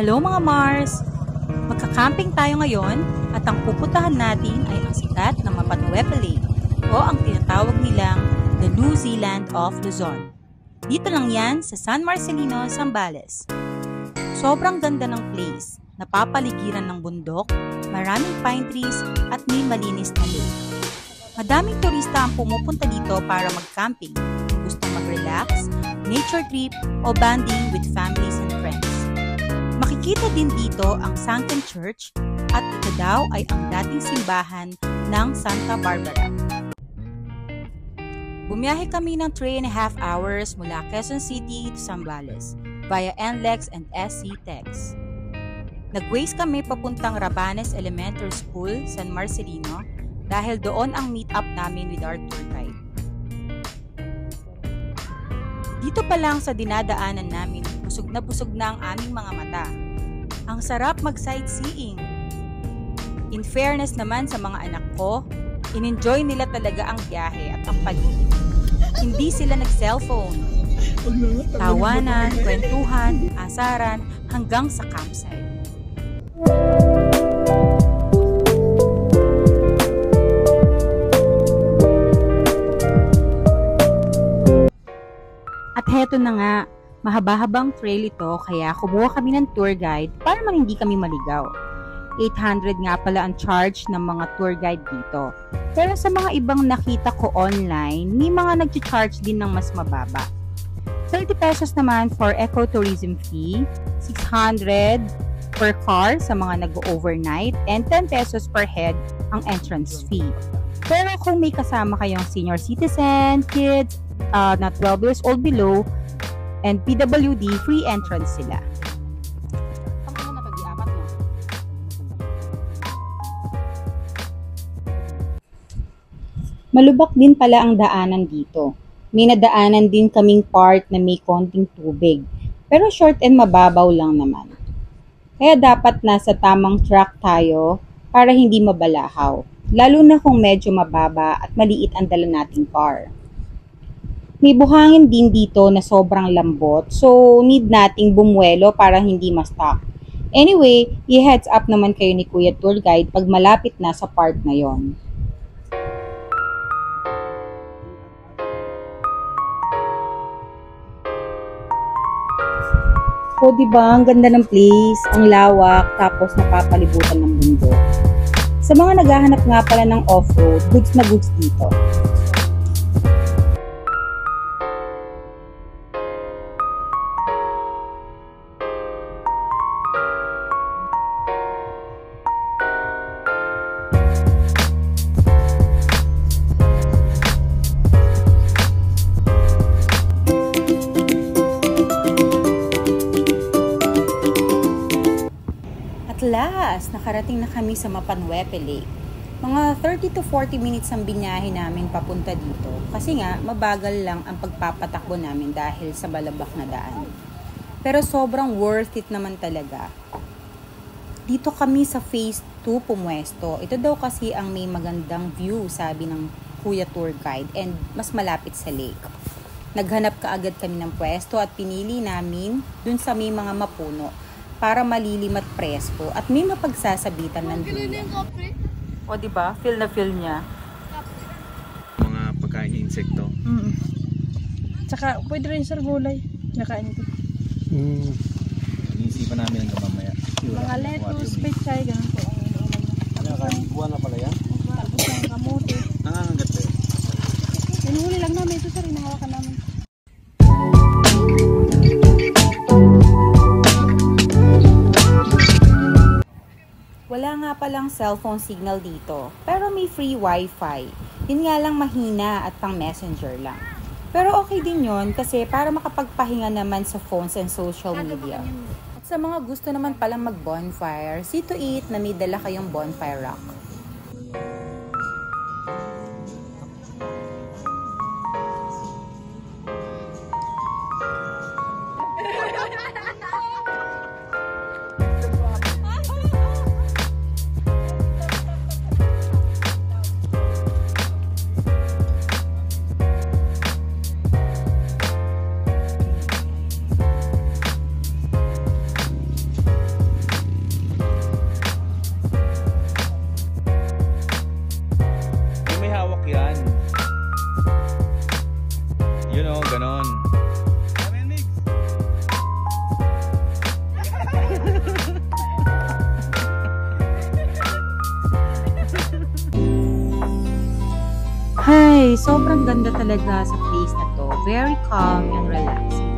Hello mga Mars! Magka-camping tayo ngayon at ang pupuntahan natin ay ang sikat na Mapanhuepe Lake o ang tinatawag nilang The New Zealand of Luzon. Dito lang yan sa San Marcelino, Zambales. Sobrang ganda ng place, napapaligiran ng bundok, maraming pine trees at may malinis na lake. Madaming turista ang pumupunta dito para mag-camping, gustong mag-relax, nature trip o bonding with families and friends. Makikita din dito ang Sunken Church at ito daw ay ang dating simbahan ng Santa Barbara. Bumiyahe kami ng 3.5 hours mula Quezon City to Zambales via NLEX and SC-TEX. Nag-ways kami papuntang Rabanes Elementary School, San Marcelino dahil doon ang meet-up namin with our tour guide. Dito pa lang sa dinadaanan namin, busog na ang aming mga mata. Ang sarap mag-sightseeing. In fairness naman sa mga anak ko, in-enjoy nila talaga ang biyahe at ang paligid. Hindi sila nag-cellphone. Tawanan, kwentuhan, asaran, hanggang sa campsite. At heto na nga, mahaba-habang trail ito kaya kumuha kami ng tour guide para man hindi kami maligaw. 800 nga pala ang charge ng mga tour guide dito. Pero sa mga ibang nakita ko online, may mga nag-charge din ng mas mababa. 30 pesos naman for ecotourism fee, 600 per car sa mga nag-overnight, and 10 pesos per head ang entrance fee. Pero kung may kasama kayong senior citizen, kids, na 12 years old below, and PWD, free entrance sila. Malubak din pala ang daanan dito. May nadaanan din kaming part na may konting tubig, pero short and mababaw lang naman. Kaya dapat nasa tamang track tayo para hindi mabalahaw, lalo na kung medyo mababa at maliit ang dala nating car. May buhangin din dito na sobrang lambot, so need nating bumuelo para hindi ma-stuck. Anyway, i-heads up naman kayo ni Kuya Tour Guide pag malapit na sa part na yon. So, diba, ang ganda ng place, ang lawak, tapos napapalibutan ng bundok. Sa mga naghahanap nga pala ng off-road, goods na goods dito. Last, nakarating na kami sa Mapanhuepe Lake. Mga 30 to 40 minutes ang binyahe namin papunta dito kasi nga mabagal lang ang pagpapatakbo namin dahil sa balabak na daan. Pero sobrang worth it naman talaga. Dito kami sa phase 2 pumwesto. Ito daw kasi ang may magandang view, sabi ng Kuya Tour Guide, and mas malapit sa lake. Naghanap kaagad kami ng pwesto at pinili namin dun sa may mga mapuno para malilim at presko at may mapagsasabitan ng duyan. O diba? Feel na feel niya. Mga pagkain ng insekto. Tsaka pwede rin sir gulay. Nakain ito. Iniisipan namin hanggang mamaya. Mga lettuce, pechay, ganun po. Buwan na pala yan? Tapos ng kamote. Nangangagat ba yun? Inuhuli lang namin. Ito sir, inahawakan namin. Wala nga palang cellphone signal dito, pero may free wifi. Yun nga lang mahina at pang messenger lang. Pero okay din yun kasi para makapagpahinga naman sa phones and social media. At sa mga gusto naman palang mag-bonfire, see to it na may dala kayong bonfire rack. Yan. You know, ganon. Hay, sobrang ganda talaga sa place na to. Very calm and relaxing.